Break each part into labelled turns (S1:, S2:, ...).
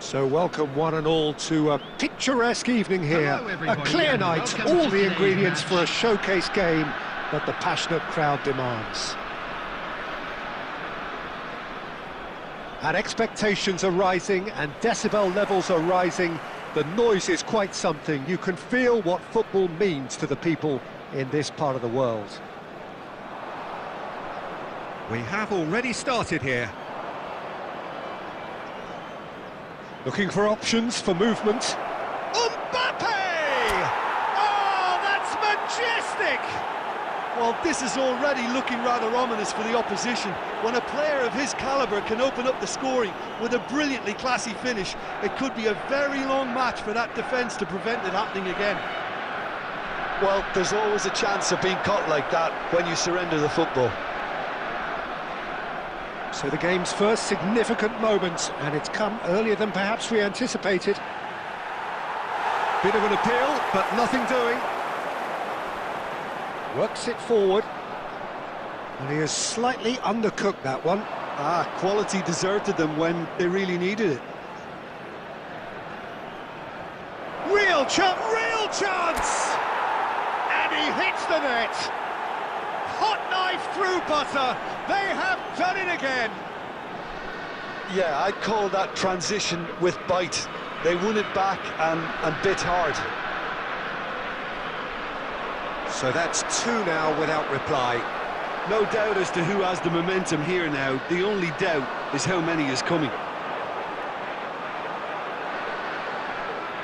S1: So welcome one and all to a picturesque evening here. A clear night, all the ingredients for a showcase game that the passionate crowd demands. And expectations are rising and decibel levels are rising. The noise is quite something. You can feel what football means to the people in this part of the world. We have already started here. Looking for options for movement. Mbappe! Oh, that's majestic!
S2: Well, this is already looking rather ominous for the opposition. When a player of his calibre can open up the scoring with a brilliantly classy finish, it could be a very long match for that defence to prevent it happening again. Well, there's always a chance of being caught like that when you surrender the football.
S1: So the game's first significant moment, and it's come earlier than perhaps we anticipated. Bit of an appeal, but nothing doing. Works it forward. And he has slightly undercooked that one.
S2: Quality deserted them when they really needed it.
S1: Real chance! And he hits the net! Hot knife through butter! They have done it again!
S2: Yeah, I'd call that transition with bite. They won it back and bit hard.
S1: So that's two now without reply.
S2: No doubt as to who has the momentum here now. The only doubt is how many is coming.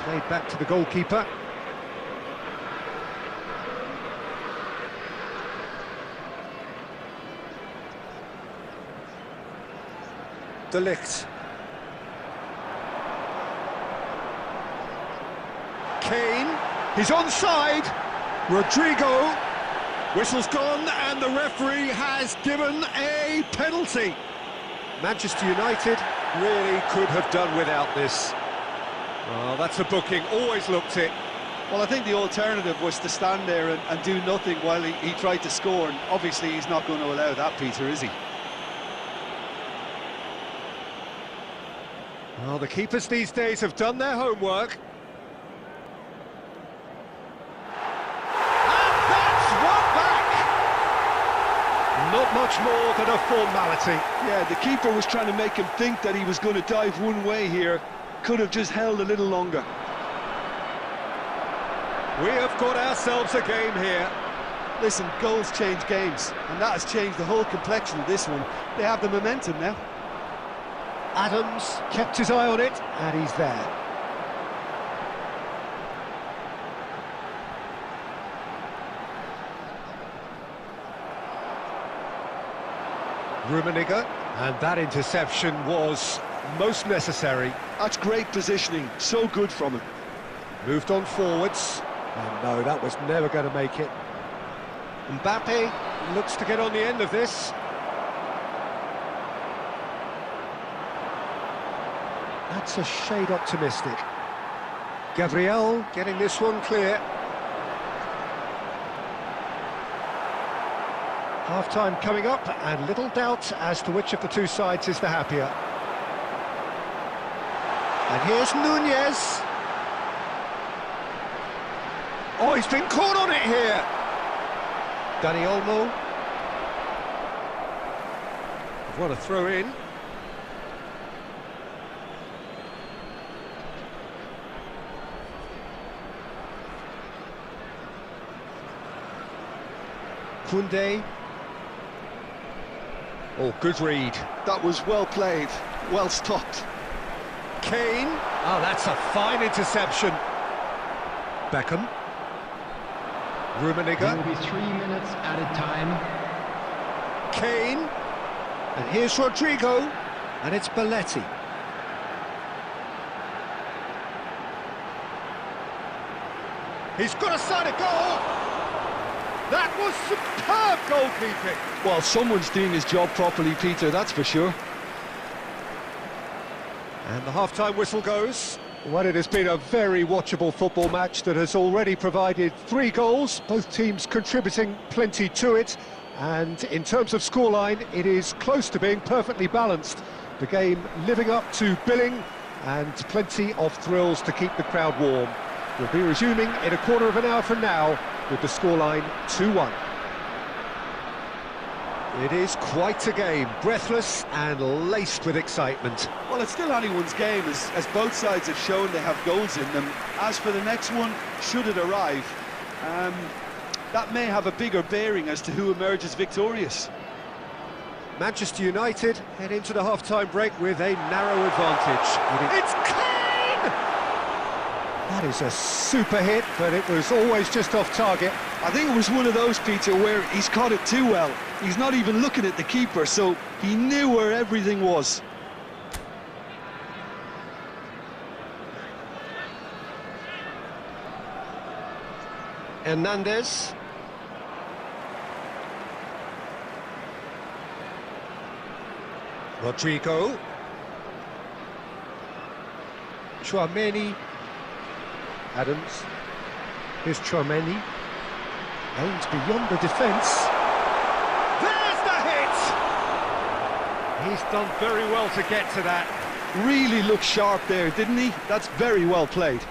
S1: Played back to the goalkeeper. De Ligt. Kane, he's onside. Rodrigo, whistle's gone and the referee has given a penalty. Manchester United really could have done without this. Well, that's a booking, always looked it.
S2: Well, I think the alternative was to stand there and do nothing while he tried to score, and obviously he's not going to allow that, Peter, is he?
S1: Well, the keepers these days have done their homework. And that's one back! Not much more than a formality.
S2: Yeah, the keeper was trying to make him think that he was going to dive one way here. Could have just held a little longer.
S1: We have got ourselves a game here.
S2: Listen, goals change games, and that has changed the whole complexion of this one. They have the momentum now.
S1: Adams kept his eye on it, and he's there. Rummenigge, and that interception was most necessary.
S2: That's great positioning, so good from him.
S1: Moved on forwards, and no, that was never going to make it. Mbappe looks to get on the end of this. That's a shade optimistic. Gabriel getting this one clear. Half-time coming up, and little doubt as to which of the two sides is the happier. And here's Nunez. Oh, he's been caught on it here. Dani Olmo. What a throw in. Koundé. Oh, good read.
S2: That was well played, well stopped.
S1: Kane. Oh, that's a fine interception. Beckham. Rummenigge.
S3: There will be 3 minutes added time.
S1: Kane. And here's Rodrigo. And it's Belletti. He's got a side of goal. That was superb goalkeeping.
S2: Well, someone's doing his job properly, Peter, that's for sure.
S1: And the half-time whistle goes. Well, it has been a very watchable football match that has already provided 3 goals, both teams contributing plenty to it. And in terms of scoreline, it is close to being perfectly balanced. The game living up to billing, and plenty of thrills to keep the crowd warm. We'll be resuming in a quarter of an hour from now with the scoreline 2-1. It is quite a game, breathless and laced with excitement.
S2: Well, it's still anyone's game, as both sides have shown they have goals in them. As for the next one, should it arrive, that may have a bigger bearing as to who emerges victorious.
S1: Manchester United head into the half-time break with a narrow advantage. It's clean! That is a super hit, but it was always just off target.
S2: I think it was one of those, Peter, where he's caught it too well. He's not even looking at the keeper, so he knew where everything was.
S1: Hernandez. Rodrigo. Tchouameni. Adams. Here's Tchouameni. Aims beyond the defence. There's the hit! He's done very well to get to that.
S2: Really looked sharp there, didn't he? That's very well played.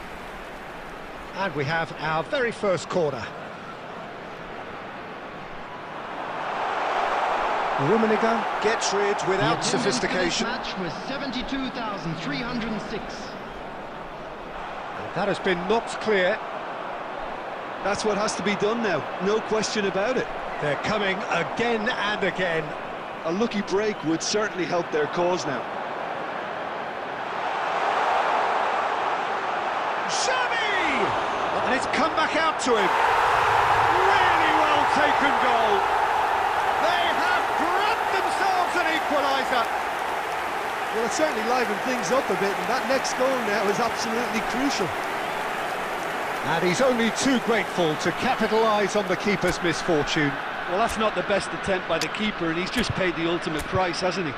S1: And we have our very first corner. Rummenigge gets rid without sophistication.
S3: The match was 72,306.
S1: That has been knocked clear.
S2: That's what has to be done now, no question about it.
S1: They're coming again and again.
S2: A lucky break would certainly help their cause now.
S1: Xavi! And it's come back out to him. Really well taken goal. They have grabbed themselves an equaliser.
S2: Well, it certainly livened things up a bit, and that next goal now is absolutely crucial.
S1: And he's only too grateful to capitalise on the keeper's misfortune.
S2: Well, that's not the best attempt by the keeper, and he's just paid the ultimate price, hasn't he?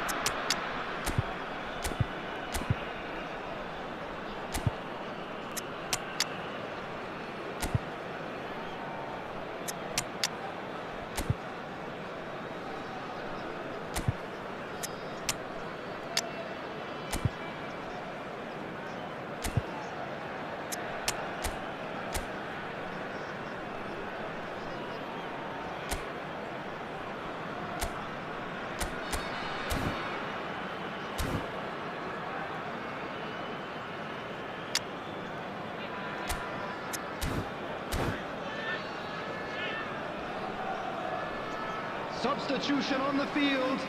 S3: Substitution on the field,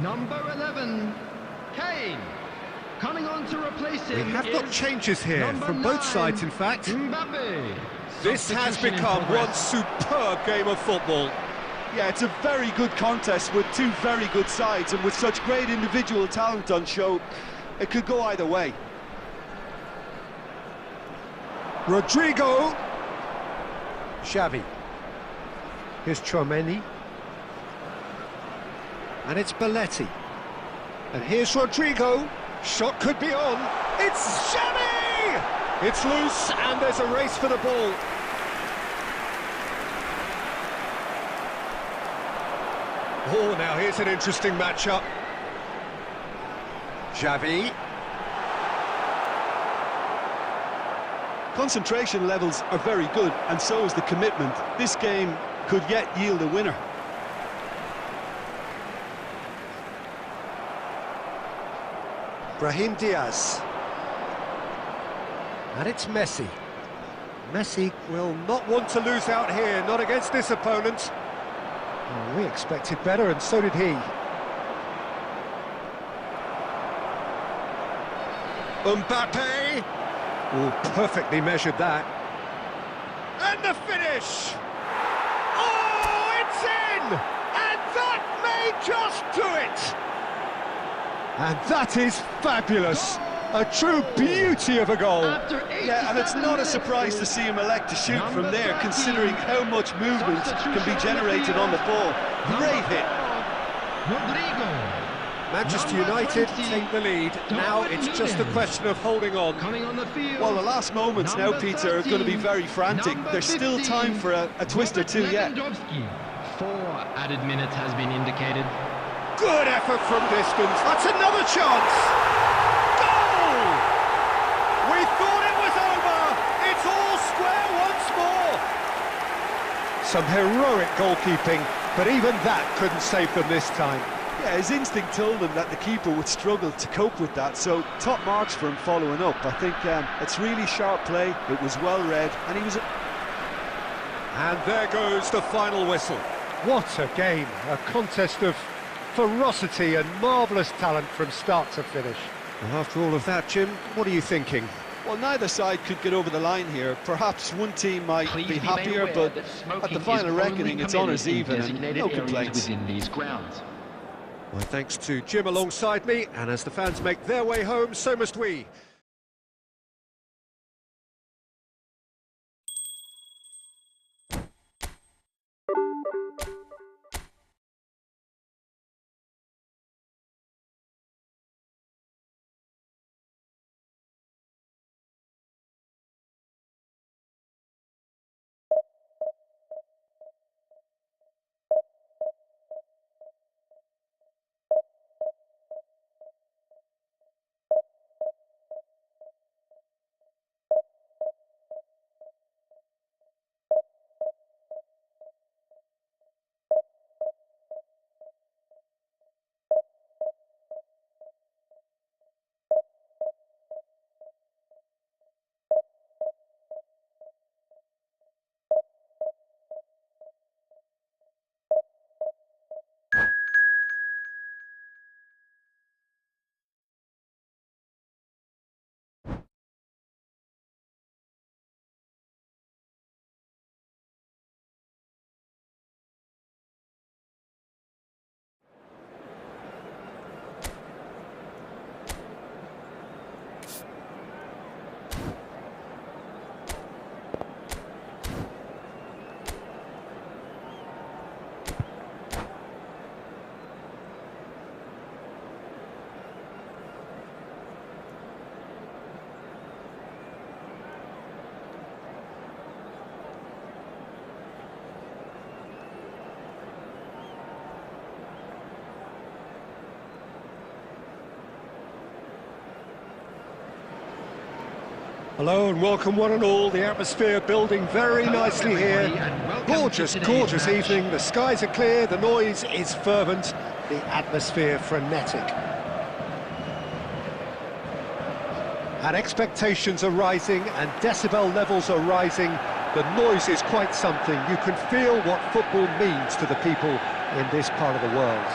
S3: number 11, Kane. Coming on to replace him.
S1: We have got changes here from both sides, in fact.
S3: Mbappe.
S1: This has become one superb game of football.
S2: Yeah, it's a very good contest with two very good sides, and with such great individual talent on show, it could go either way.
S1: Rodrigo. Xavi. Here's Tchouameni. And it's Belletti. And here's Rodrigo. Shot could be on. It's Xavi! It's loose, and there's a race for the ball. Oh, now here's an interesting matchup. Xavi.
S2: Concentration levels are very good, and so is the commitment. This game could yet yield a winner.
S1: Brahim Diaz. And it's Messi. Messi will not want to lose out here, not against this opponent. Oh, we expected better, and so did he. Mbappe. Oh, perfectly measured that. And the finish! Oh, it's in! And that may just do it! And that is fabulous. A true beauty of a goal.
S2: Yeah, and it's not a surprise to see him elect to shoot from there, considering how much movement can be generated on the ball. Great hit.
S1: Manchester United take the lead. Now it's just a question of holding on.
S2: Well, the last moments now, Peter, are going to be very frantic. There's still time for a twist or two yet.
S3: 4 added minutes has been indicated.
S1: Good effort from distance. That's another chance. Goal! Some heroic goalkeeping, but even that couldn't save them this time.
S2: Yeah, his instinct told him that the keeper would struggle to cope with that, so top marks for him following up. I think it's really sharp play, it was well read, and he was...
S1: And there goes the final whistle. What a game, a contest of ferocity and marvellous talent from start to finish. Well, after all of that, Jim, what are you thinking?
S2: Well, neither side could get over the line here. Perhaps one team might be happier, but at the final reckoning, it's honours even and no complaints.
S3: Within these grounds.
S1: My thanks to Jim alongside me, and as the fans make their way home, so must we. Hello and welcome one and all, the atmosphere building very nicely here. Gorgeous, gorgeous evening, the skies are clear, the noise is fervent, the atmosphere frenetic. And expectations are rising and decibel levels are rising. The noise is quite something. You can feel what football means to the people in this part of the world.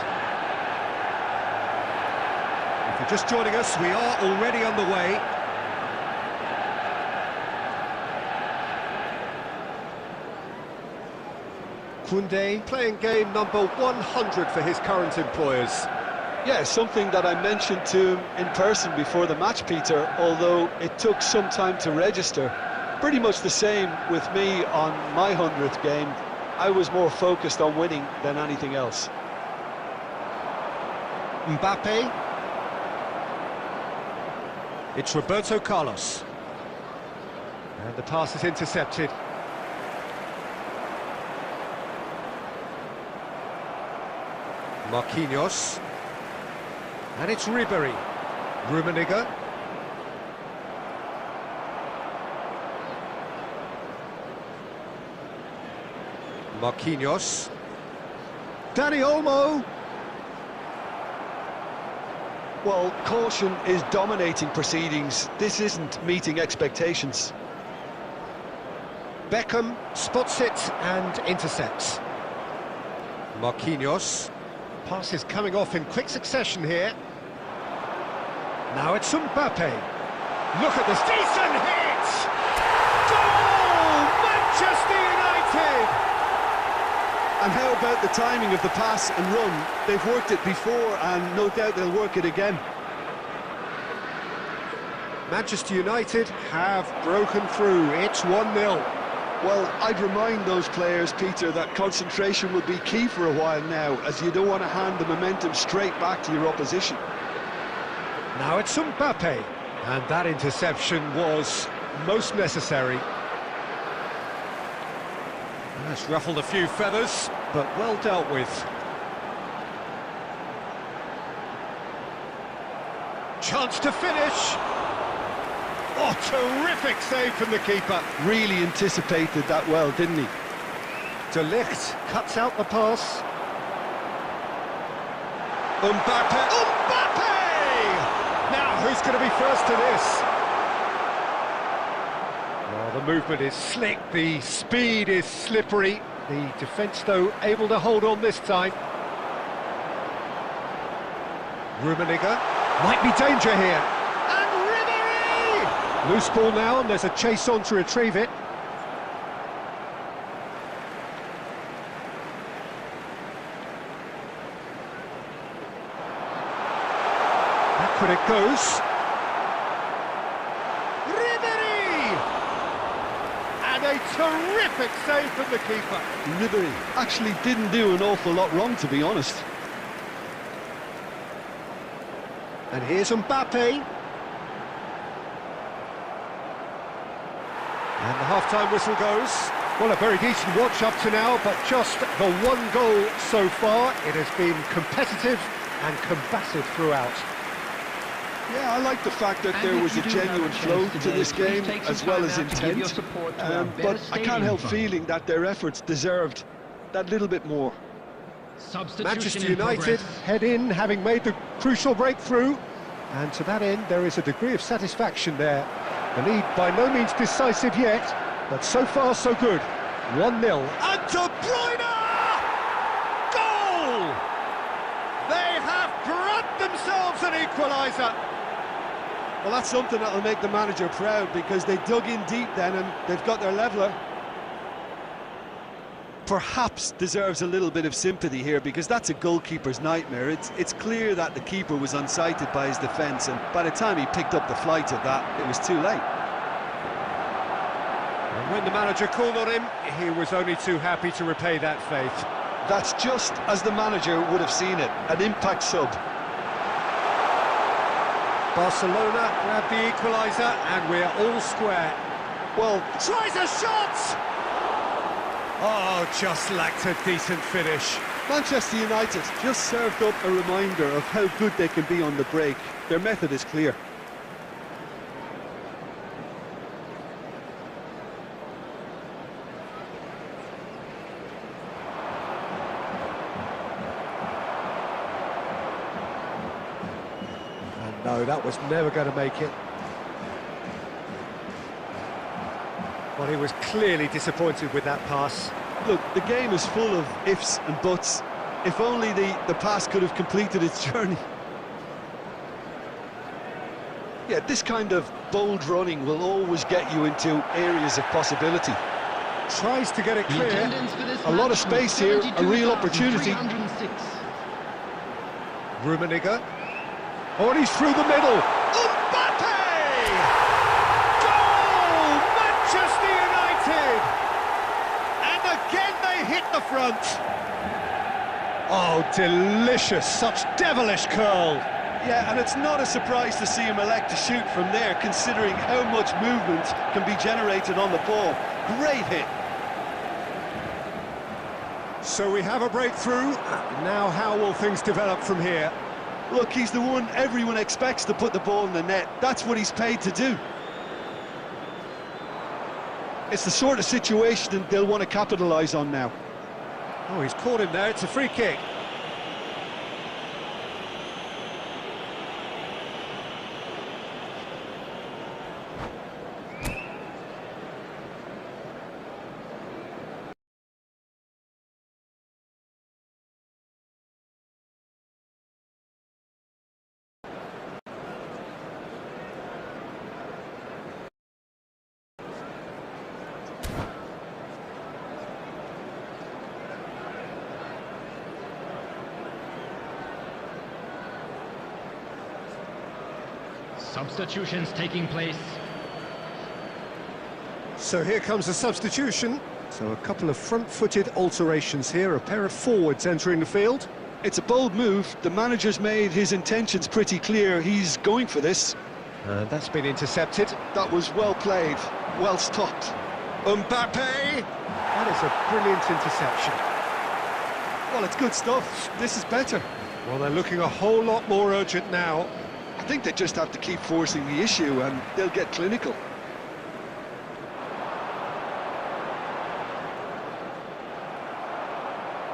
S1: If you're just joining us, we are already on the way. Koundé playing game number 100 for his current employers.
S2: Yeah, something that I mentioned to him in person before the match, Peter, although it took some time to register. Pretty much the same with me on my 100th game. I was more focused on winning than anything else.
S1: Mbappe. It's Roberto Carlos. And the pass is intercepted. Marquinhos. And it's Ribéry. Rummenigge. Marquinhos. Dani Olmo.
S2: Well, caution is dominating proceedings. This isn't meeting expectations.
S1: Beckham spots it and intercepts. Marquinhos. Pass is coming off in quick succession here. Now it's Mbappe. Look at this decent hit! Goal! Manchester United!
S2: And how about the timing of the pass and run? They've worked it before and no doubt they'll work it again.
S1: Manchester United have broken through. It's 1-0.
S2: Well, I'd remind those players, Peter, that concentration will be key for a while now, as you don't want to hand the momentum straight back to your opposition.
S1: Now it's Mbappe, and that interception was most necessary. That's ruffled a few feathers, but well dealt with. Chance to finish. Oh, terrific save from the keeper.
S2: Really anticipated that well, didn't he?
S1: De Ligt cuts out the pass. Mbappe! Now, who's going to be first to this? Oh, the movement is slick, the speed is slippery. The defence, though, able to hold on this time. Rummenigge. Might be danger here. And Ribery! Loose ball now, and there's a chase on to retrieve it. But it goes. Ribery! And a terrific save from the keeper.
S2: Ribery actually didn't do an awful lot wrong, to be honest.
S1: And here's Mbappe. And the half-time whistle goes. Well, a very decent watch up to now, but just the one goal so far. It has been competitive and combative throughout.
S2: Yeah, I like the fact that there was a genuine flow to this game, as well as intent, but I can't help feeling that their efforts deserved that little bit more.
S1: Manchester United head in, having made the crucial breakthrough, and to that end there is a degree of satisfaction there. The lead by no means decisive yet, but so far so good. 1-0. And De Bruyne! Goal! They have grabbed themselves an equaliser.
S2: Well, that's something that'll make the manager proud, because they dug in deep then and they've got their leveller. Perhaps deserves a little bit of sympathy here, because that's a goalkeeper's nightmare. It's clear that the keeper was unsighted by his defence, and by the time he picked up the flight of that, it was too late.
S1: And when the manager called on him, he was only too happy to repay that faith.
S2: That's just as the manager would have seen it, an impact sub.
S1: Barcelona grab the equaliser, and we're all square.
S2: Well,
S1: tries a shot! Oh, just lacked a decent finish.
S2: Manchester United just served up a reminder of how good they can be on the break. Their method is clear.
S1: No, that was never going to make it. Well, he was clearly disappointed with that pass.
S2: Look, the game is full of ifs and buts. If only the pass could have completed its journey. Yeah, this kind of bold running will always get you into areas of possibility.
S1: Tries to get it clear.
S2: A lot of space here, a real opportunity.
S1: Rummenigge. Oh, and he's through the middle. Mbappe! Goal! Manchester United! And again they hit the front. Oh, delicious, such devilish curl.
S2: Yeah, and it's not a surprise to see him elect to shoot from there, considering how much movement can be generated on the ball. Great hit.
S1: So we have a breakthrough. Now how will things develop from here?
S2: Look, he's the one everyone expects to put the ball in the net. That's what he's paid to do. It's the sort of situation they'll want to capitalise on now.
S1: Oh, he's caught him there. It's a free kick.
S3: Substitutions taking place.
S1: So here comes a substitution. So a couple of front-footed alterations here, a pair of forwards entering the field.
S2: It's a bold move. The manager's made his intentions pretty clear. He's going for this.
S1: That's been intercepted.
S2: That was well played, well stopped.
S1: Mbappe! That is a brilliant interception.
S2: Well, it's good stuff. This is better.
S1: Well, they're looking a whole lot more urgent now.
S2: I think they just have to keep forcing the issue and they'll get clinical.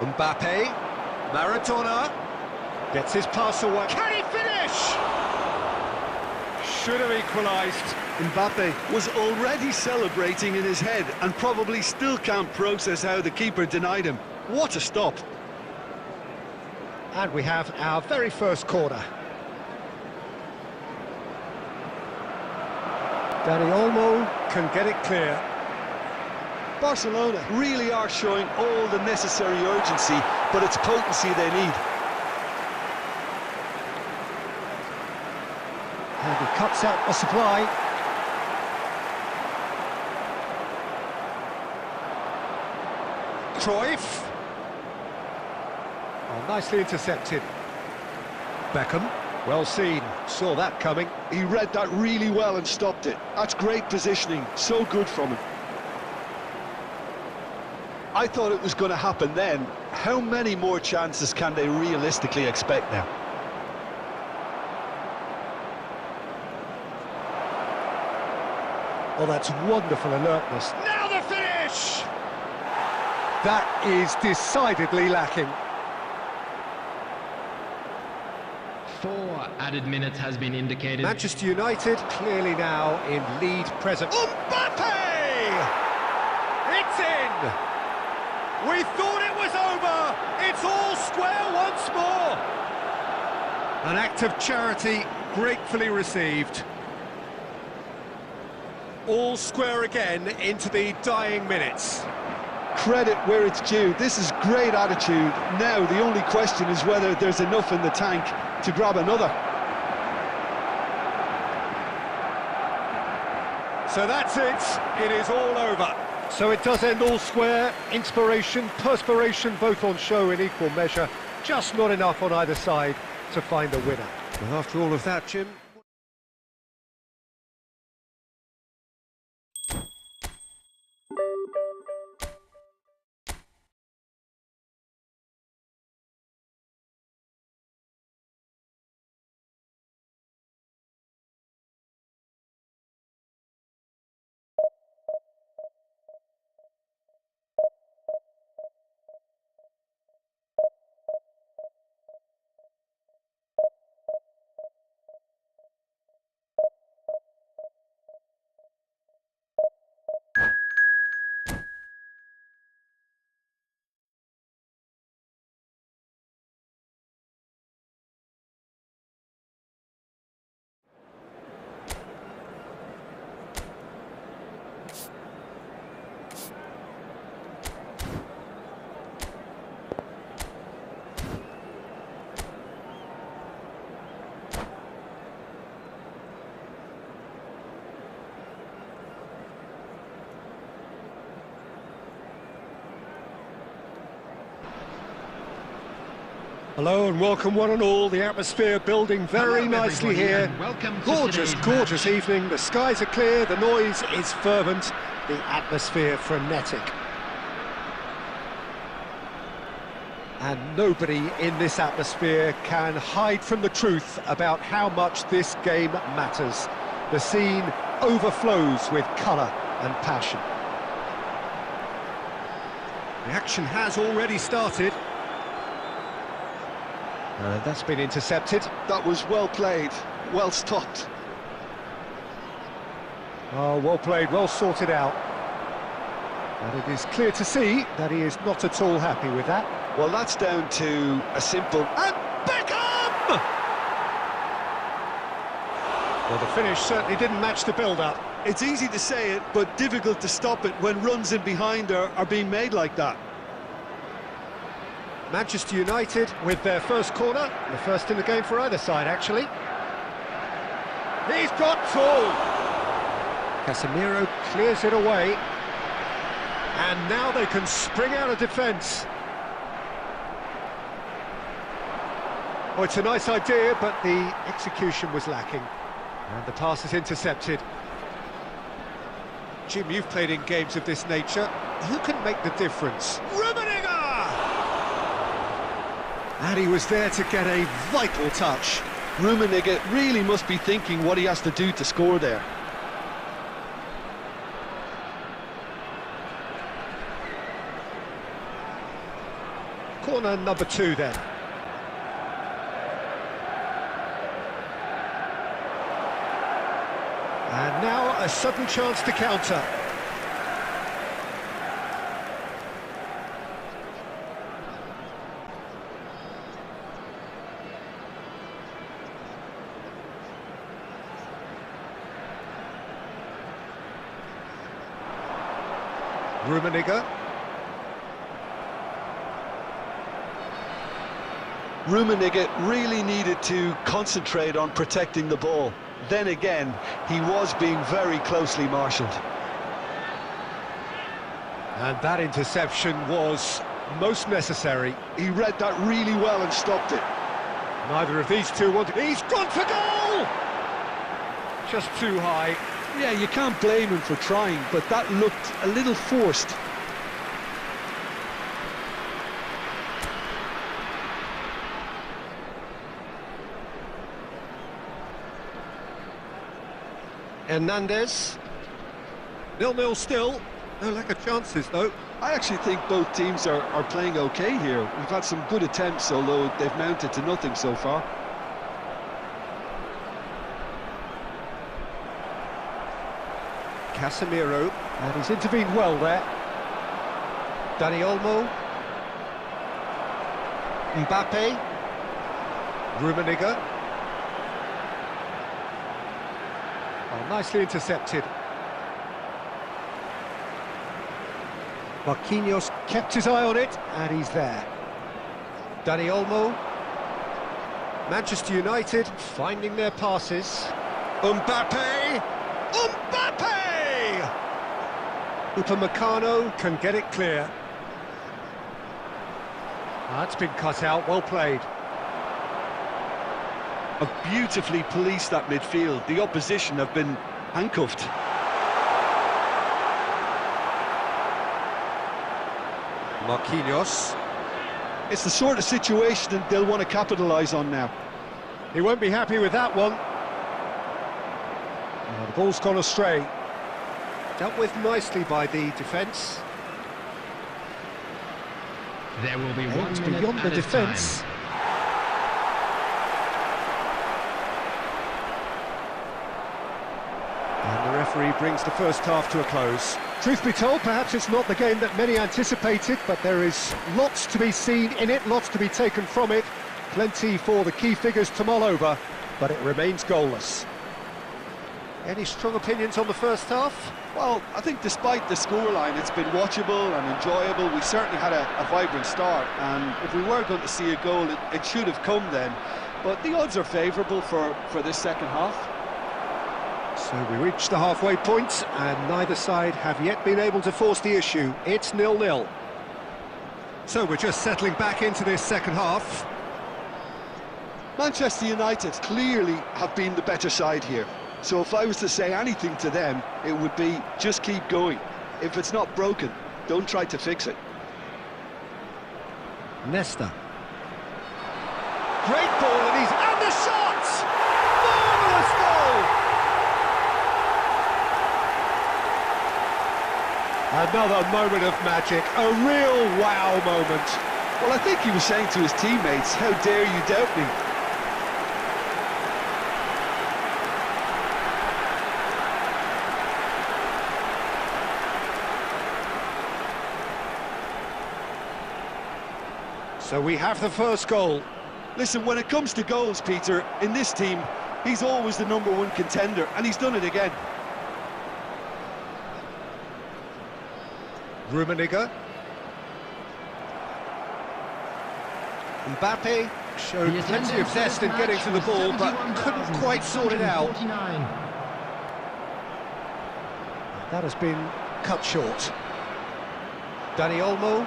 S1: Mbappe, Maradona, gets his pass away. Can he finish? Should have equalised.
S2: Mbappe was already celebrating in his head and probably still can't process how the keeper denied him. What a stop.
S1: And we have our very first corner. Dani Olmo can get it clear.
S2: Barcelona really are showing all the necessary urgency, but it's potency they need.
S1: And he cuts out the supply. Cruyff. Oh, nicely intercepted. Beckham, well seen, saw that coming.
S2: He read that really well and stopped it. That's great positioning, so good from him. I thought it was going to happen then. How many more chances can they realistically expect now?
S1: Oh, that's wonderful alertness. Now the finish! That is decidedly lacking.
S3: 4 added minutes has been indicated.
S1: Manchester United clearly now in lead present. Mbappe! It's in! We thought it was over! It's all square once more! An act of charity gratefully received. All square again into the dying minutes.
S2: Credit where it's due. This is great attitude. Now the only question is whether there's enough in the tank to grab another.
S1: So that's it. It is all over. So it does end all square. Inspiration, perspiration, both on show in equal measure. Just not enough on either side to find a winner. Well, after all of that, Jim... Hello and welcome one and all, the atmosphere building very nicely here. Gorgeous, gorgeous evening, the skies are clear, the noise is fervent, the atmosphere frenetic. And nobody in this atmosphere can hide from the truth about how much this game matters. The scene overflows with colour and passion. The action has already started. That's been intercepted.
S2: That was well played, well stopped.
S1: Oh, well played, well sorted out. And it is clear to see that he is not at all happy with that.
S2: Well, that's down to a simple...
S1: And Beckham! Well, the finish certainly didn't match the build-up.
S2: It's easy to say it, but difficult to stop it when runs in behind are being made like that.
S1: Manchester United with their first corner, the first in the game for either side, actually. He's got two! Casemiro clears it away. And now they can spring out of defence. Oh, it's a nice idea, but the execution was lacking. And the pass is intercepted. Jim, you've played in games of this nature. Who can make the difference? And he was there to get a vital touch.
S2: Rummenigge really must be thinking what he has to do to score there.
S1: Corner number 2 then. And now a sudden chance to counter.
S2: Rummenigge really needed to concentrate on protecting the ball. Then again, he was being very closely marshalled.
S1: And that interception was most necessary.
S2: He read that really well and stopped it.
S1: Neither of these two wanted... He's gone for goal! Just too high.
S2: Yeah, you can't blame him for trying, but that looked a little forced.
S1: Hernandez. 0-0 still. No lack of chances, though.
S2: I actually think both teams are playing okay here. We've had some good attempts, although they've mounted to nothing so far.
S1: Casemiro, and he's intervened well there. Dani Olmo. Mbappe. Rummenigge. Oh, nicely intercepted. Marquinhos kept his eye on it, and he's there. Dani Olmo. Manchester United finding their passes. Mbappe! Mbappe! Upamecano can get it clear. That's been cut out, well played.
S2: Have beautifully policed that midfield. The opposition have been handcuffed.
S1: Marquinhos.
S2: It's the sort of situation that they'll want to capitalise on now.
S1: He won't be happy with that one. Oh, the ball's gone astray. Dealt with nicely by the defence.
S3: There will be 1
S1: Aimed
S3: minute
S1: beyond the
S3: added
S1: defence.
S3: time.
S1: And the referee brings the first half to a close. Truth be told, perhaps it's not the game that many anticipated, but there is lots to be seen in it, lots to be taken from it. Plenty for the key figures to mull over, but it remains goalless. Any strong opinions on the first half?
S2: Well, I think despite the scoreline, it's been watchable and enjoyable. We certainly had a vibrant start, and if we were going to see a goal, it should have come then. But the odds are favourable for this second half.
S1: So we reached the halfway point, and neither side have yet been able to force the issue. It's 0-0. So we're just settling back into this second half.
S2: Manchester United clearly have been the better side here. So if I was to say anything to them, it would be just keep going. If it's not broken, don't try to fix it.
S1: Nesta. Great ball, and the shot! Marvellous goal! Another moment of magic, a real wow moment.
S2: Well, I think he was saying to his teammates, how dare you doubt me?
S1: So we have the first goal.
S2: Listen, when it comes to goals, Peter, in this team, he's always the #1 contender, and he's done it again.
S1: Rummenigge. Mbappe showed plenty of zest in getting to the ball, but couldn't quite sort it out. That has been cut short. Dani Olmo.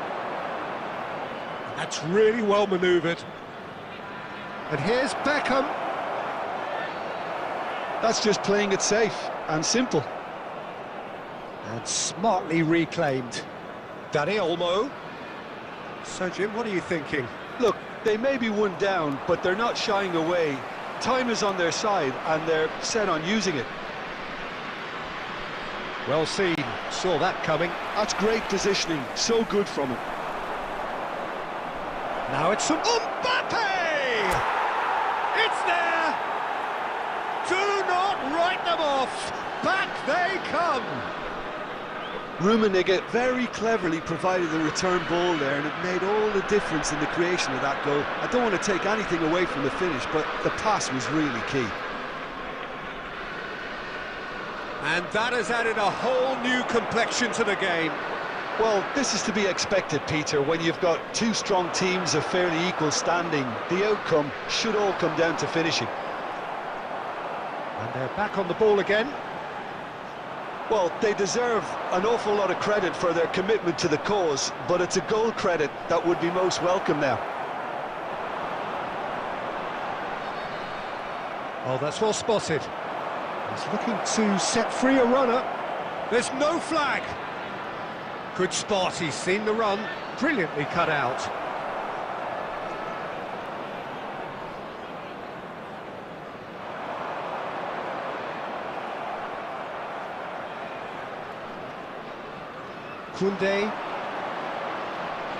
S1: That's really well manoeuvred. And here's Beckham.
S2: That's just playing it safe and simple.
S1: And smartly reclaimed. Dani Olmo. So, Jim, what are you thinking?
S2: Look, they may be 1 down, but they're not shying away. Time is on their side, and they're set on using it.
S1: Well seen. Saw that coming.
S2: That's great positioning. So good from him.
S1: Now it's some Mbappe! It's there! Do not write them off! Back they come!
S2: Rummenigge very cleverly provided the return ball there, and it made all the difference in the creation of that goal. I don't want to take anything away from the finish, but the pass was really key.
S1: And that has added a whole new complexion to the game.
S2: Well, this is to be expected, Peter. When you've got two strong teams of fairly equal standing, the outcome should all come down to finishing.
S1: And they're back on the ball again.
S2: Well, they deserve an awful lot of credit for their commitment to the cause, but it's a goal credit that would be most welcome now.
S1: Oh, that's well spotted. He's looking to set free a runner. There's no flag. Good spot, he's seen the run. Brilliantly cut out. Koundé.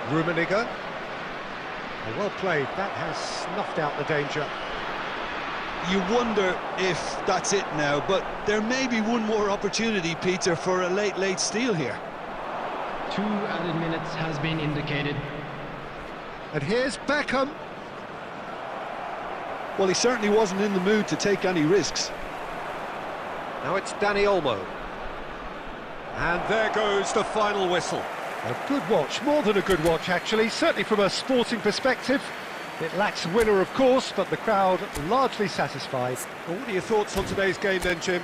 S1: Rummenigge. Oh, well played, that has snuffed out the danger.
S2: You wonder if that's it now, but there may be one more opportunity, Peter, for a late steal here.
S3: 2 added minutes has been indicated.
S1: And here's Beckham.
S2: Well, he certainly wasn't in the mood to take any risks.
S1: Now it's Dani Olmo. And there goes the final whistle. A good watch, more than a good watch actually, certainly from a sporting perspective. It lacks a winner, of course, but the crowd largely satisfied. Well, what are your thoughts on today's game then, Jim?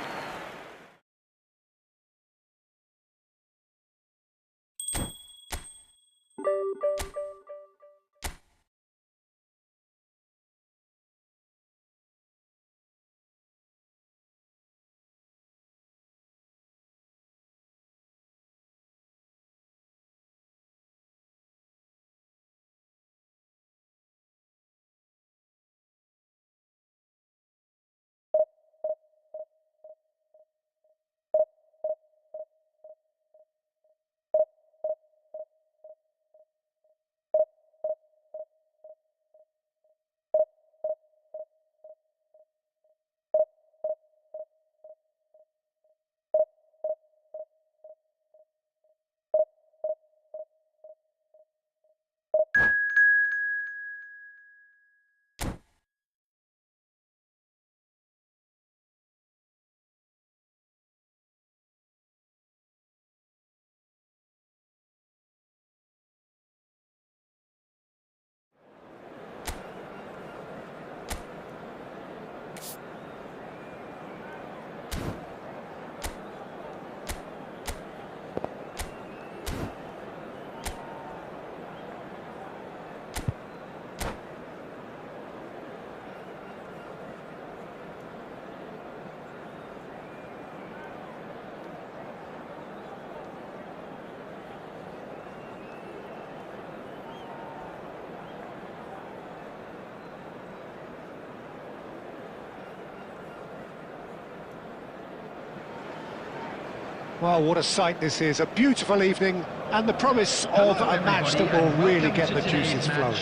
S1: Well, what a sight this is, a beautiful evening, and the promise of a match that will really get the juices flowing.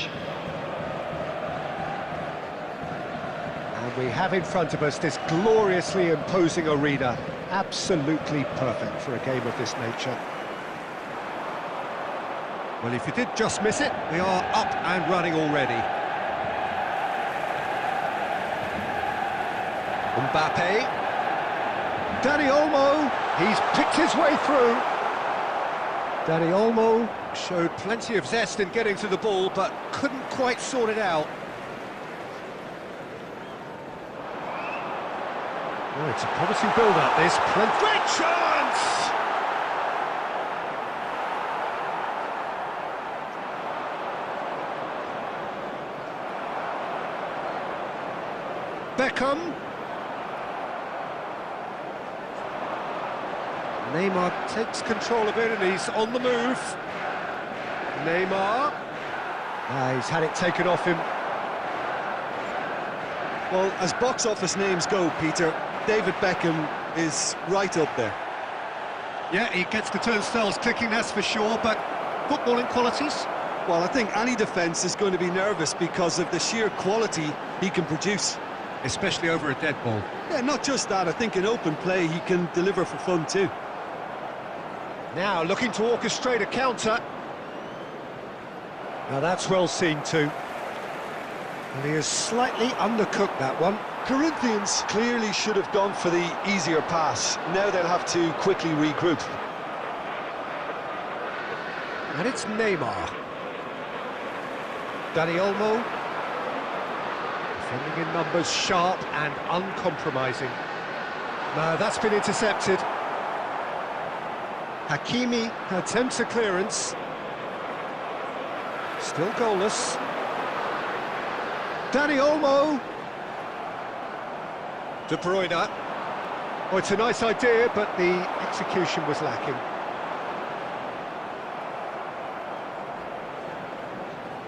S1: And we have in front of us this gloriously imposing arena, absolutely perfect for a game of this nature. Well, if you did just miss it, we are up and running already. Mbappe. Dani Olmo, he's picked his way through. Dani Olmo showed plenty of zest in getting to the ball, but couldn't quite sort it out. Oh, it's a promising build-up, this. Great chance! Beckham. Neymar takes control of it and he's on the move. Neymar. He's had it taken off him.
S2: Well, as box office names go, Peter, David Beckham is right up there.
S1: Yeah, he gets the turnstiles clicking, that's for sure, but footballing qualities?
S2: Well, I think any defence is going to be nervous because of the sheer quality he can produce.
S1: Especially over a dead ball.
S2: Yeah, not just that, I think in open play he can deliver for fun too.
S1: Now looking to orchestrate a counter. Now that's well seen too. And he has slightly undercooked that one.
S2: Corinthians clearly should have gone for the easier pass. Now they'll have to quickly regroup.
S1: And it's Neymar. Dani Olmo. Defending in numbers, sharp and uncompromising. No, that's been intercepted. Hakimi attempts a clearance. Still goalless. Dani Olmo. De Bruyne. Oh, it's a nice idea, but the execution was lacking.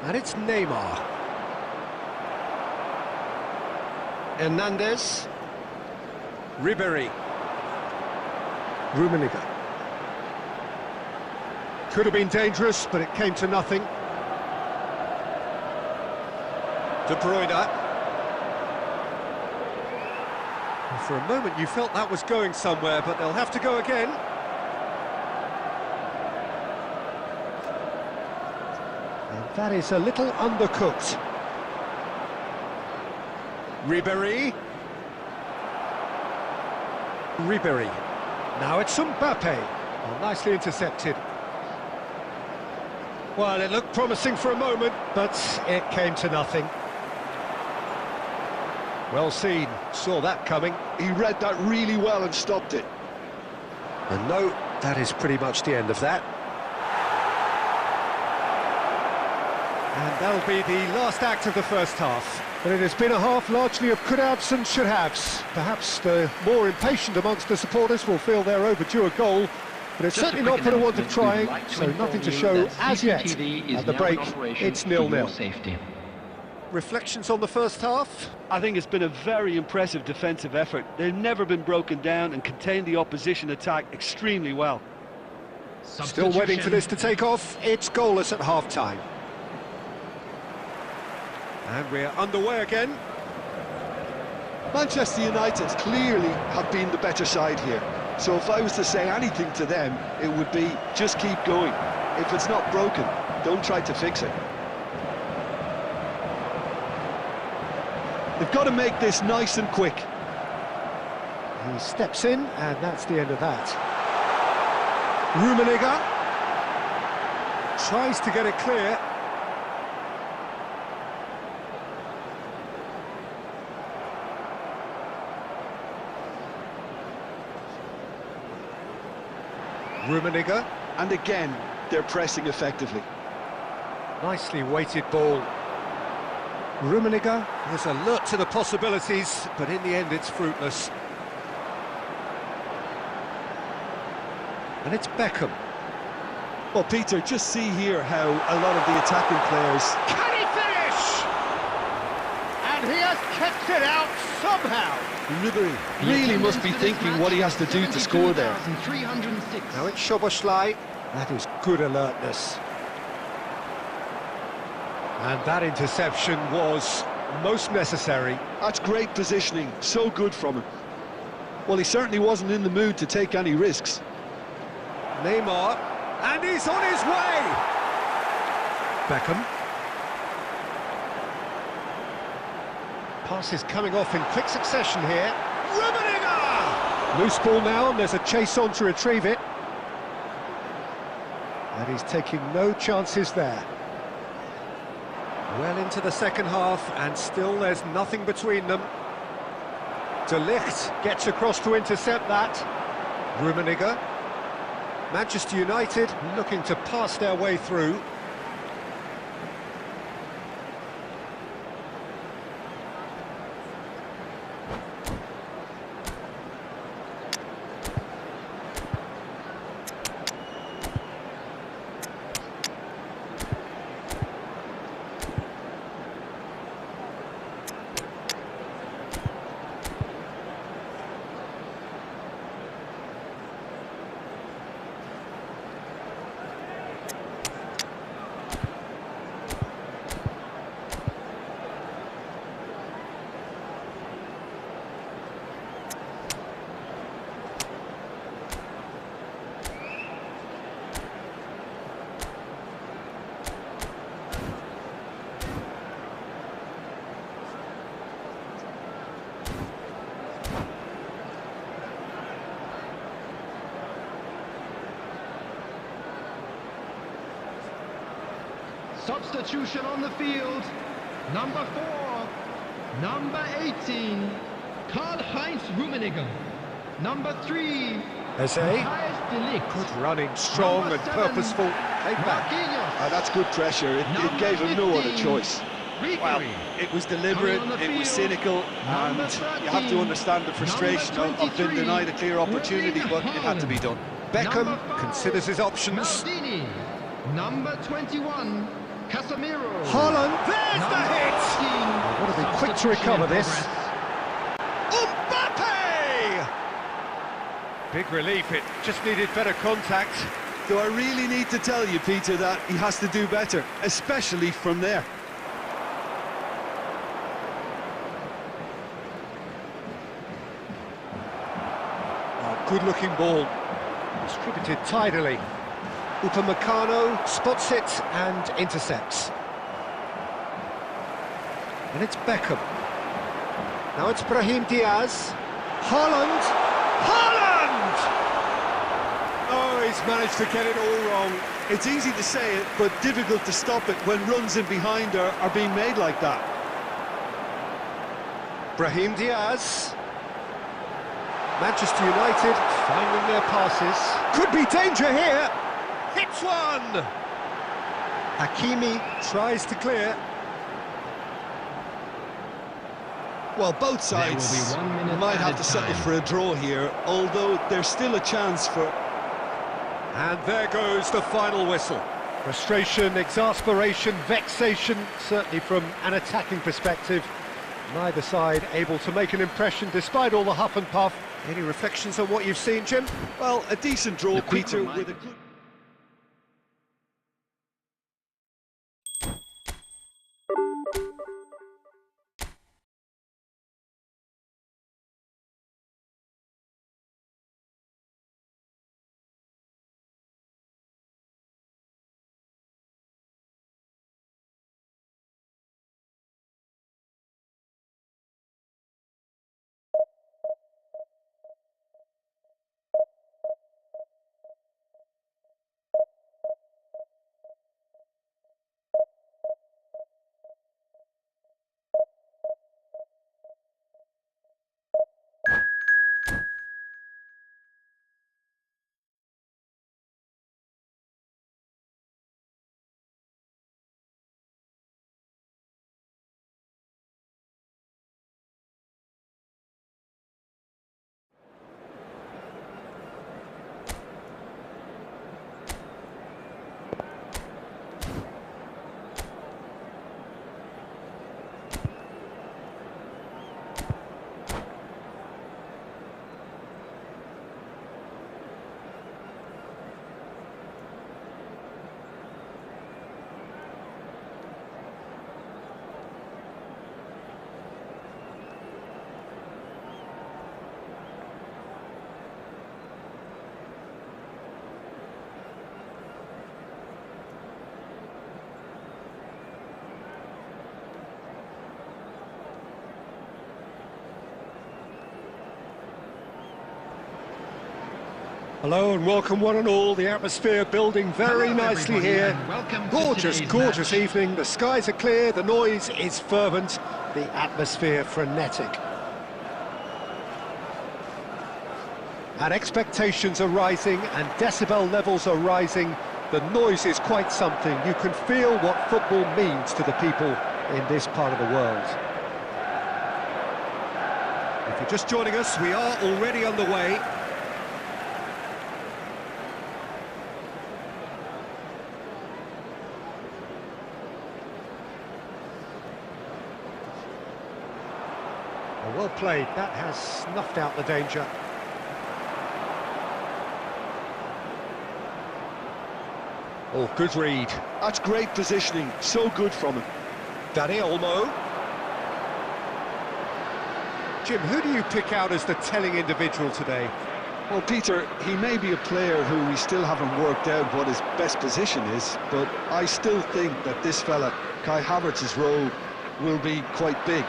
S1: And it's Neymar. Hernandez. Ribéry. Rummenigge. Could have been dangerous, but it came to nothing. De Bruyne. For a moment you felt that was going somewhere, but they'll have to go again. And that is a little undercooked. Ribéry. Ribéry. Now it's Mbappe. Well, nicely intercepted. Well, it looked promising for a moment, but it came to nothing. Well seen, saw that coming.
S2: He read that really well and stopped it.
S1: And no, that is pretty much the end of that. And that'll be the last act of the first half. But it has been a half largely of could-haves and should-haves. Perhaps the more impatient amongst the supporters will feel they're overdue a goal, but it's certainly not for the want of trying, so nothing to show as yet. At the break, it's 0-0. Reflections on the first half?
S2: I think it's been a very impressive defensive effort. They've never been broken down and contained the opposition attack extremely well.
S1: Still waiting for this to take off. It's goalless at half-time. And we're underway again.
S2: Manchester United clearly have been the better side here. So if I was to say anything to them, it would be just keep going. If it's not broken, don't try to fix it. They've got to make this nice and quick.
S1: He steps in, and that's the end of that. Rummenigge tries to get it clear. Rummenigge.
S2: And again, they're pressing effectively.
S1: Nicely weighted ball. Rummenigge is alert to the possibilities, but in the end it's fruitless. And it's Beckham.
S2: Well, Peter, just see here how a lot of the attacking players...
S1: Can he finish? And he has kept it out somehow.
S2: Ribéry really must be thinking what he has to do to score there.
S1: Now it's Szoboszlai. That is good alertness. And that interception was most necessary.
S2: That's great positioning, so good from him. Well, he certainly wasn't in the mood to take any risks.
S1: Neymar, and he's on his way! Beckham. Pass is coming off in quick succession here. Rummenigge! Loose ball now, and there's a chase on to retrieve it. And he's taking no chances there. Well into the second half, and still there's nothing between them. De Ligt gets across to intercept that. Rummenigge. Manchester United looking to pass their way through.
S3: Substitution on the field. Number 4, number 18, Karl-Heinz Rummenigge. Number 3,
S1: Eze, good running, strong and purposeful. Take back.
S2: That's good pressure. It gave him no other choice. Well, it was deliberate, it was cynical, and you have to understand the frustration of being denied a clear opportunity, but it had to be done.
S1: Beckham considers his options.
S3: Maldini. Number 21, Casemiro.
S1: Haaland, there's the hit! Got to be quick to recover this. Mbappe! Big relief, it just needed better contact.
S2: Do I really need to tell you, Peter, that he has to do better, especially from there?
S1: Good-looking ball, distributed tidily. Upamecano spots it and intercepts. And it's Beckham. Now it's Brahim Diaz. Haaland! Haaland!
S2: Oh, he's managed to get it all wrong. It's easy to say it, but difficult to stop it when runs in behind are being made like that.
S1: Brahim Diaz. Manchester United finding their passes. Could be danger here. Hits one. Hakimi tries to clear.
S2: Well, both sides might have to settle for a draw here, although there's still a chance for...
S1: And there goes the final whistle. Frustration, exasperation, vexation, certainly from an attacking perspective. Neither side able to make an impression despite all the huff and puff. Any reflections on what you've seen, Jim?
S2: Well, a decent draw, Peter, with a good...
S1: Hello and welcome one and all. The atmosphere building very nicely here. Gorgeous, gorgeous evening. The skies are clear, the noise is fervent, the atmosphere frenetic. And expectations are rising and decibel levels are rising. The noise is quite something. You can feel what football means to the people in this part of the world. If you're just joining us, we are already underway. Well played, that has snuffed out the danger. Oh, good read.
S2: That's great positioning, so good from him.
S1: Dani Olmo. Jim, who do you pick out as the telling individual today?
S2: Well, Peter, he may be a player who we still haven't worked out what his best position is, but I still think that this fella, Kai Havertz's role, will be quite big.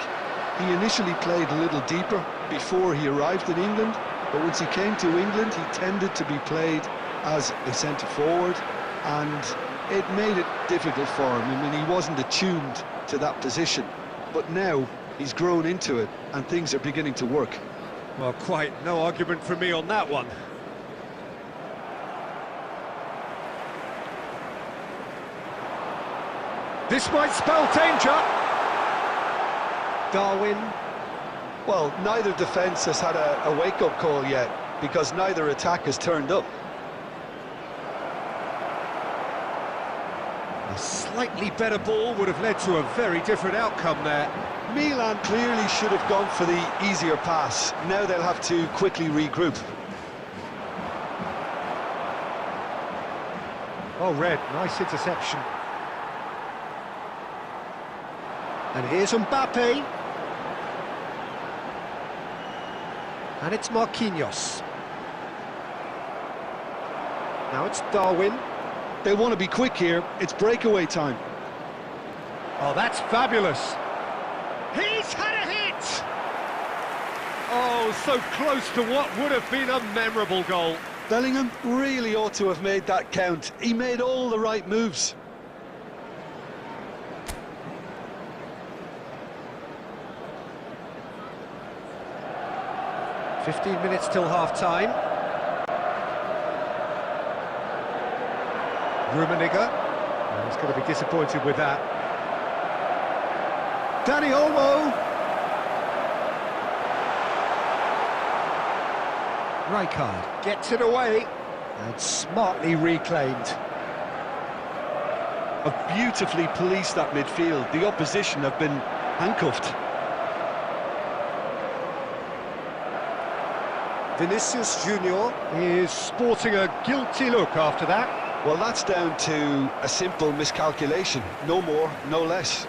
S2: He initially played a little deeper before he arrived in England, but once he came to England, he tended to be played as a centre-forward, and It made it difficult for him. I mean, he wasn't attuned to that position, but now he's grown into it and things are beginning to work.
S1: Well, quite no argument from me on that one. This might spell danger.
S2: Darwin. Well, neither defence has had a wake-up call yet, because neither attack has turned up.
S1: A slightly better ball would have led to a very different outcome there.
S2: Milan clearly should have gone for the easier pass. Now they'll have to quickly regroup.
S1: Oh, Red, nice interception. And here's Mbappe. And it's Marquinhos. Now it's Darwin.
S2: They want to be quick here. It's breakaway time.
S1: Oh, that's fabulous. He's had a hit! Oh, so close to what would have been a memorable goal.
S2: Bellingham really ought to have made that count. He made all the right moves.
S1: "15 minutes till half-time. Rummenigge. Oh, he's going to be disappointed with that. Dani Olmo. Rijkaard gets it away and smartly reclaimed.
S2: Have beautifully policed that midfield. The opposition have been handcuffed.
S1: Vinicius Junior is sporting a guilty look after that.
S2: Well, that's down to a simple miscalculation. No more, no less.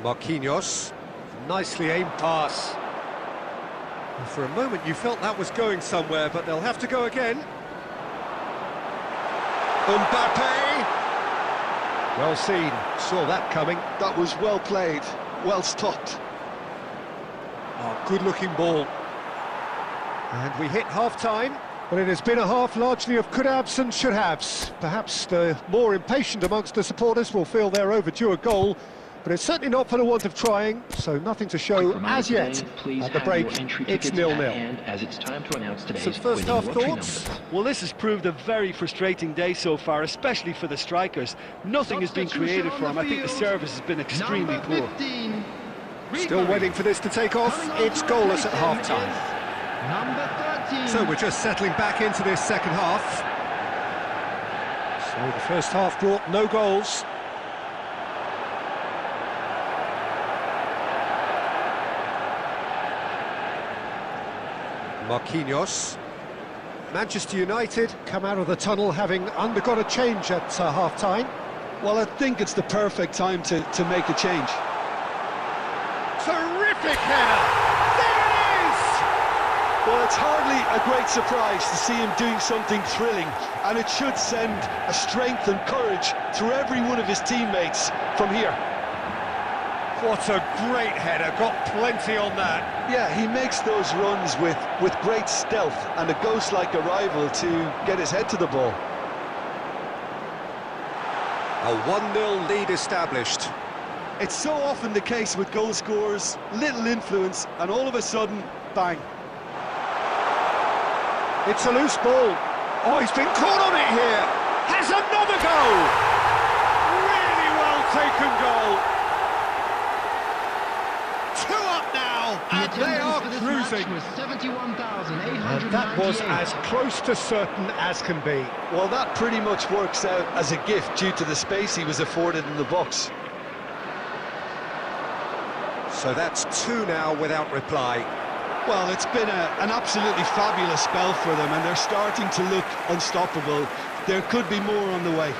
S1: Marquinhos, nicely aimed pass. And for a moment you felt that was going somewhere, but they'll have to go again. Mbappe! Well seen, saw that coming.
S2: That was well played, well stopped.
S1: Oh, good-looking ball. And we hit half-time. Well, it has been a half largely of could-haves and should-haves. Perhaps the more impatient amongst the supporters will feel they're overdue a goal, but it's certainly not for the want of trying, so nothing to show as yet. At the break, it's 0-0.
S4: As it's time to announce today's
S1: Some first-half thoughts?
S2: Well, this has proved a very frustrating day so far, especially for the strikers. Nothing has been created for them. I think the service has been extremely poor.
S1: Still waiting for this to take off. It's goalless at half-time.
S3: Number 13.
S1: So we're just settling back into this second half. So the first half brought no goals. Marquinhos. Manchester United come out of the tunnel having undergone a change at half-time.
S2: Well, I think it's the perfect time to make a change.
S1: Terrific header! There it is!
S2: Well, it's hardly a great surprise to see him doing something thrilling, and it should send a strength and courage through every one of his teammates from here.
S1: What a great header, got plenty on that.
S2: Yeah, he makes those runs with great stealth and a ghost-like arrival to get his head to the ball.
S1: A 1-0 lead established.
S2: It's so often the case with goal scorers, little influence, and all of a sudden, bang.
S1: It's a loose ball. Oh, he's been caught on it here. Has another goal. Really well taken goal. 2 up now, and they are cruising. And that was as close to certain as can be.
S2: Well, that pretty much works out as a gift due to the space he was afforded in the box.
S1: So that's 2 now without reply.
S2: Well, it's been an absolutely fabulous spell for them, and they're starting to look unstoppable. There could be more on the way.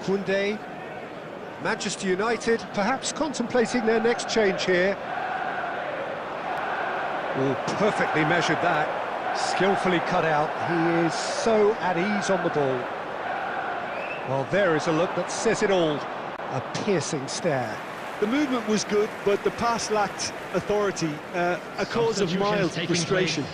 S1: Koundé. Manchester United perhaps contemplating their next change here. Oh, perfectly measured that. Skillfully cut out. He is so at ease on the ball. Well, there is a look that says it all. A piercing stare.
S2: The movement was good, but the pass lacked authority, a cause of mild frustration.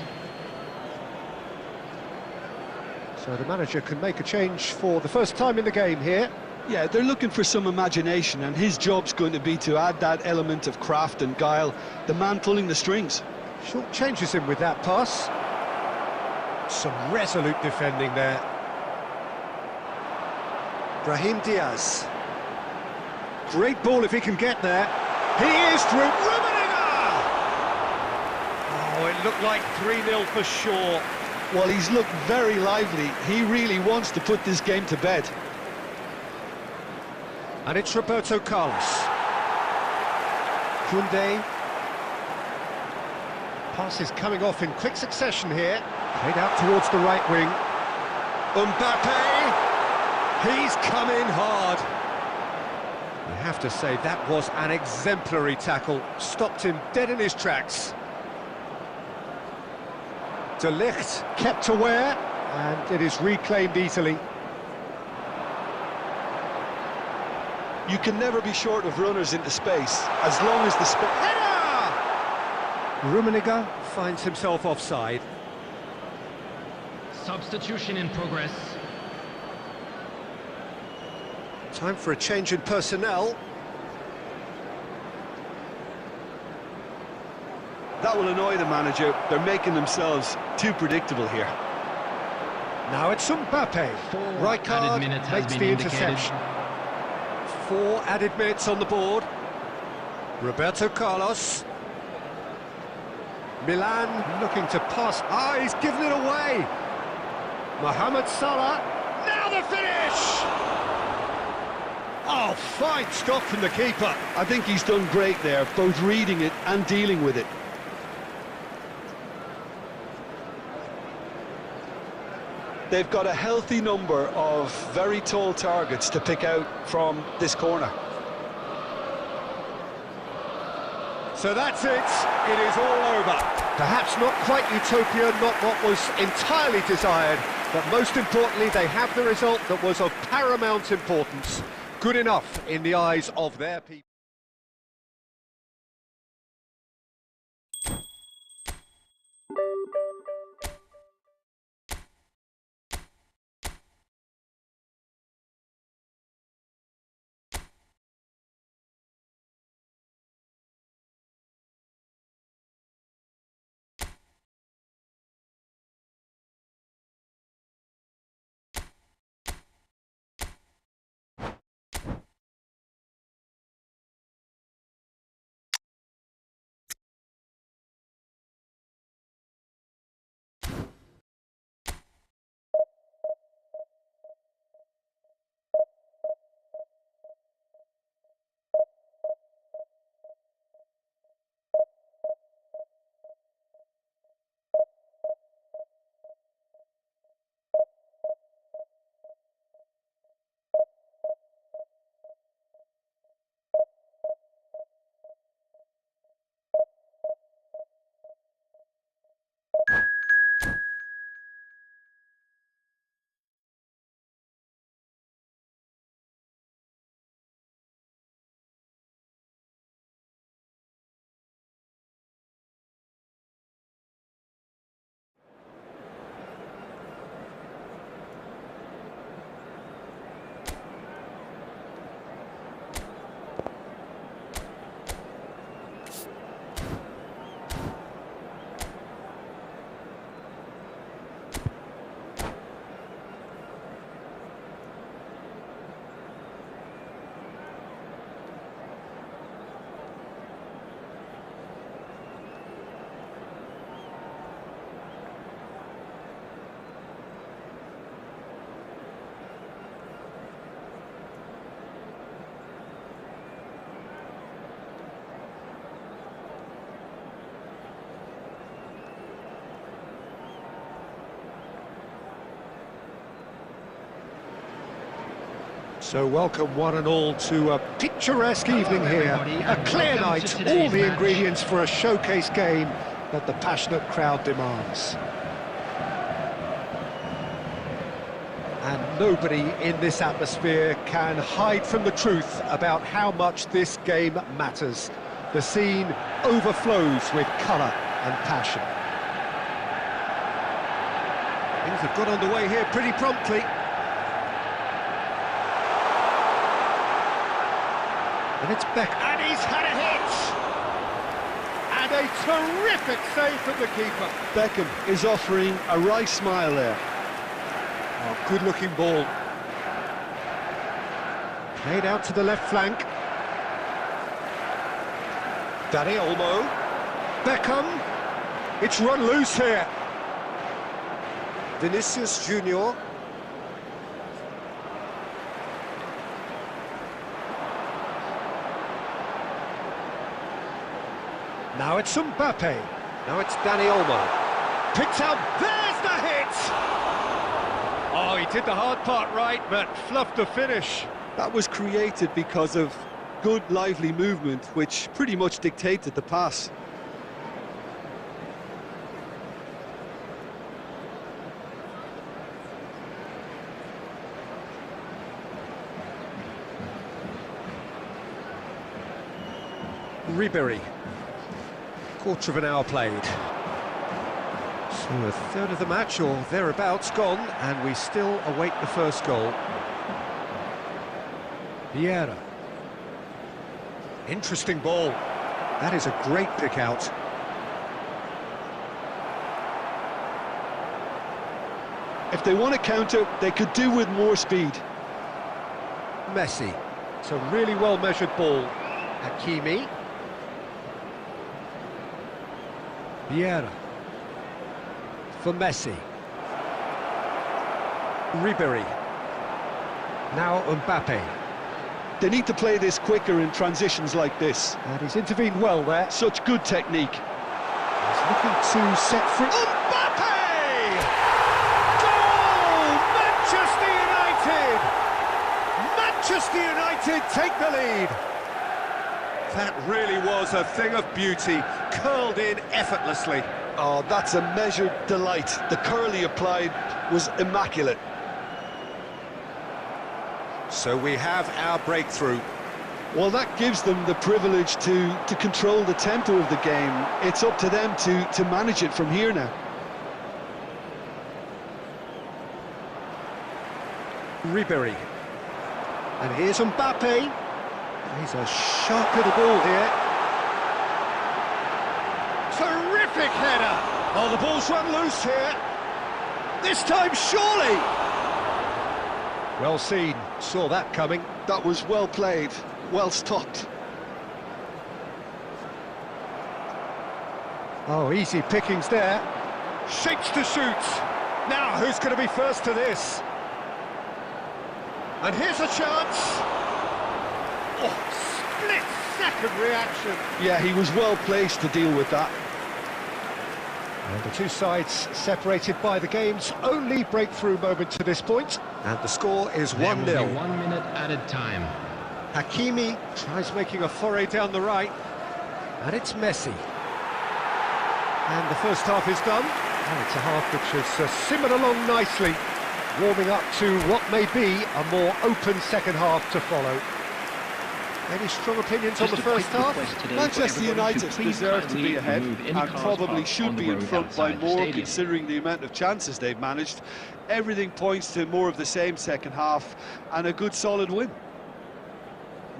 S1: So the manager can make a change for the first time in the game here.
S2: Yeah, they're looking for some imagination, and his job's going to be to add that element of craft and guile, the man pulling the strings.
S1: Short changes him with that pass. Some resolute defending there. Brahim Diaz. Great ball if he can get there. He is through. Rummenigge! Oh, it looked like 3-0 for sure.
S2: Well, he's looked very lively. He really wants to put this game to bed.
S1: And it's Roberto Carlos. Koundé. Pass is coming off in quick succession here. Played out towards the right wing. Mbappe! He's come in hard. You have to say that was an exemplary tackle. Stopped him dead in his tracks. De Ligt kept aware, and it is reclaimed easily.
S2: You can never be short of runners into space, as long as the space...
S1: Header! Rummenigge finds himself offside.
S3: Substitution in progress.
S1: Time for a change in personnel.
S2: That will annoy the manager. They're making themselves too predictable here.
S1: Now it's Mbappe. Right card makes the interception. 4 added minutes on the board. Roberto Carlos. Milan looking to pass. Ah, he's given it away. Mohamed Salah. Now the finish! Oh, fine stop from the keeper.
S2: I think he's done great there, both reading it and dealing with it. They've got a healthy number of very tall targets to pick out from this corner.
S1: So that's it. It is all over. Perhaps not quite utopia, not what was entirely desired, but most importantly, they have the result that was of paramount importance. Good enough in the eyes of their people. So welcome one and all to a picturesque evening here, a clear night, all the ingredients for a showcase game that the passionate crowd demands. And nobody in this atmosphere can hide from the truth about how much this game matters. The scene overflows with colour and passion. They've got underway here pretty promptly. And it's Beck.
S4: And he's had a hit! And a terrific save from the keeper.
S2: Beckham is offering a wry smile there.
S1: Oh, good-looking ball. Played out to the left flank. Danny Olmo. Beckham. It's run loose here. Vinicius Junior. Now it's Mbappe. Now it's Danny Olmo. Picked out. There's the hit! Oh, he did the hard part right, but fluffed the finish.
S2: That was created because of good, lively movement, which pretty much dictated the pass.
S1: Ribery. Quarter of an hour played. So a third of the match, or thereabouts, gone, and we still await the first goal. Vieira. Interesting ball. That is a great pick out.
S2: If they want to counter, they could do with more speed.
S1: Messi. It's a really well-measured ball. Hakimi. Vieira. For Messi. Ribery. Now Mbappe.
S2: They need to play this quicker in transitions like this.
S1: And he's intervened well there.
S2: Such good technique.
S1: He's looking to set free.
S4: Mbappe! Goal! Manchester United! Manchester United take the lead.
S1: That really was a thing of beauty, curled in effortlessly.
S2: Oh, that's a measured delight. The curl he applied was immaculate.
S1: So we have our breakthrough.
S2: Well, that gives them the privilege to control the tempo of the game. It's up to them to manage it from here now.
S1: Ribery. And here's Mbappe. He's a sharp little ball here.
S4: Terrific header!
S1: Oh, the ball's run loose here. This time, surely! Well seen, saw that coming.
S2: That was well played, well stopped.
S1: Oh, easy pickings there. Shapes to shoot. Now, who's going to be first to this? And here's a chance.
S4: Oh, split-second reaction.
S2: Yeah, he was well placed to deal with that.
S1: And the two sides separated by the game's only breakthrough moment to this point. And the score is 1-0.
S3: 1 minute added time.
S1: Hakimi tries making a foray down the right. And it's Messi. And the first half is done. And it's a half which has simmered along nicely, warming up to what may be a more open second half to follow. Any strong opinions on the first half?
S2: Manchester United deserve to be ahead and probably should be in front by more, considering the amount of chances they've managed. Everything points to more of the same second half and a good solid win.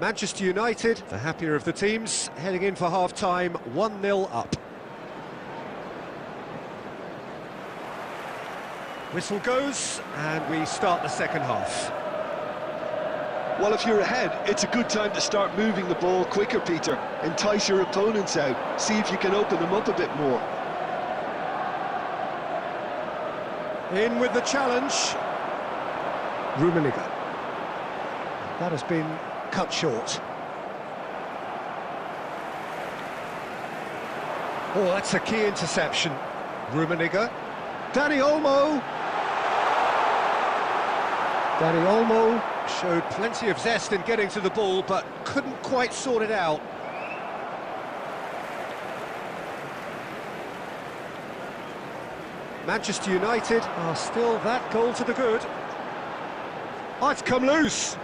S1: Manchester United, the happier of the teams, heading in for half-time, 1-0 up. Whistle goes, and we start the second half.
S2: Well, if you're ahead, it's a good time to start moving the ball quicker, Peter. Entice your opponents out, see if you can open them up a bit more.
S1: In with the challenge. Rummenigge. That has been cut short. Oh, that's a key interception. Rummenigge. Danny Olmo. Danny Olmo showed plenty of zest in getting to the ball, but couldn't quite sort it out. Manchester United are still that goal to the good. Oh, it's come loose.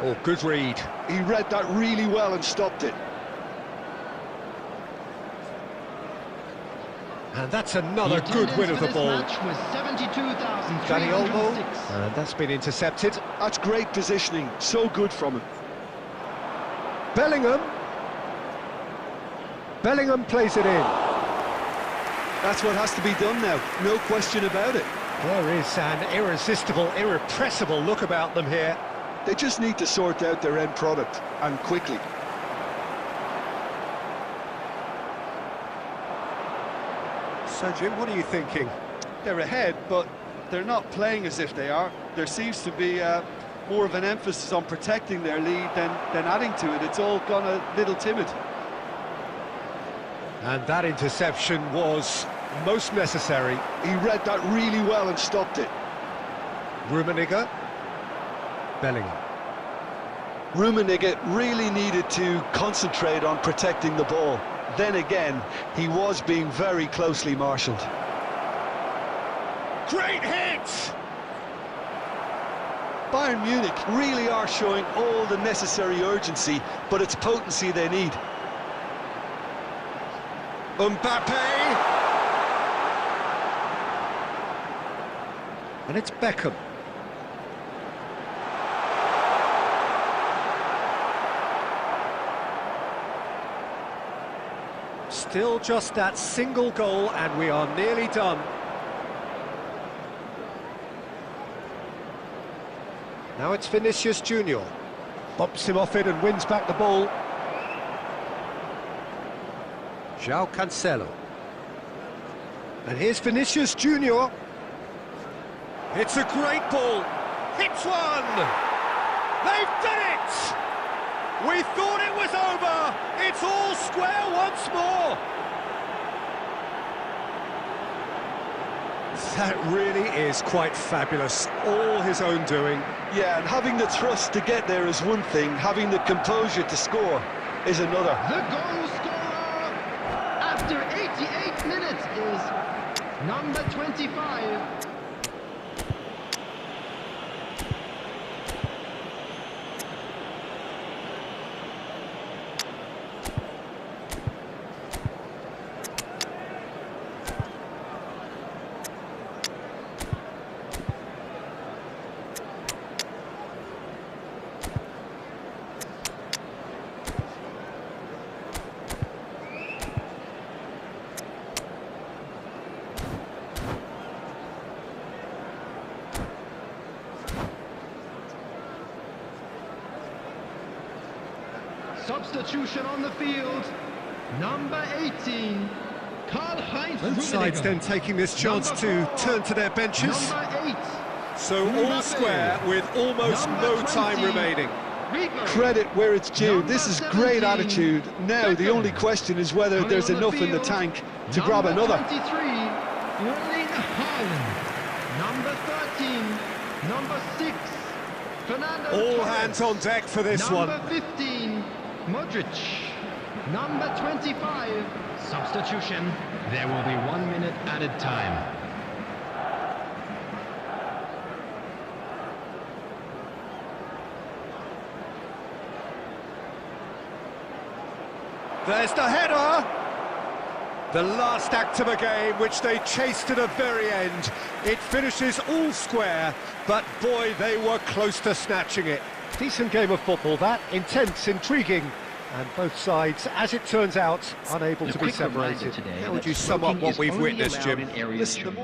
S1: Oh, good read.
S2: He read that really well and stopped it.
S1: And that's another good win of the ball. Danny Olmo, and that's been intercepted.
S2: That's great positioning, so good from him.
S1: Bellingham plays it in.
S2: That's what has to be done now, no question about it.
S1: There is an irresistible, irrepressible look about them here.
S2: They just need to sort out their end product, and quickly.
S1: So, Jim, what are you thinking?
S2: They're ahead, but they're not playing as if they are. There seems to be more of an emphasis on protecting their lead than adding to it. It's all gone a little timid.
S1: And that interception was most necessary.
S2: He read that really well and stopped it.
S1: Rummenigge. Bellingham.
S2: Rummenigge really needed to concentrate on protecting the ball. Then again, he was being very closely marshalled.
S1: Great hit!
S2: Bayern Munich really are showing all the necessary urgency, but it's potency they need.
S1: Mbappe! And it's Beckham. Still just that single goal and we are nearly done. Now it's Vinicius Junior. Bumps him off it and wins back the ball. João Cancelo. And here's Vinicius Junior. It's a great ball. Hits one! They've done it! We thought it was over! It's all square once more! That really is quite fabulous. All his own doing.
S2: Yeah, and having the thrust to get there is one thing, having the composure to score is another.
S3: The goal scorer after 88 minutes is number 25. Substitution on the field, number 18, Karl-Heinz
S1: Both sides then taking this chance to turn to their benches.
S3: Number 8,
S1: So all square with almost no time remaining.
S2: Credit where it's due. This is great attitude. Now the only question is whether there's enough in the tank to grab another.
S3: Number 23, Erling Haaland. Number 13, number 6, Fernando
S1: All
S3: Torres.
S1: hands on deck for this one.
S3: Number 15, Modric. Number 25, substitution. There will be 1 minute added time.
S1: There's the header. The last act of a game which they chased to the very end. It finishes all square, but boy, they were close to snatching it. Decent game of football, that. Intense, intriguing, and both sides, as it turns out, unable to be separated. How would you sum up what we've witnessed, Jim?
S3: Listen,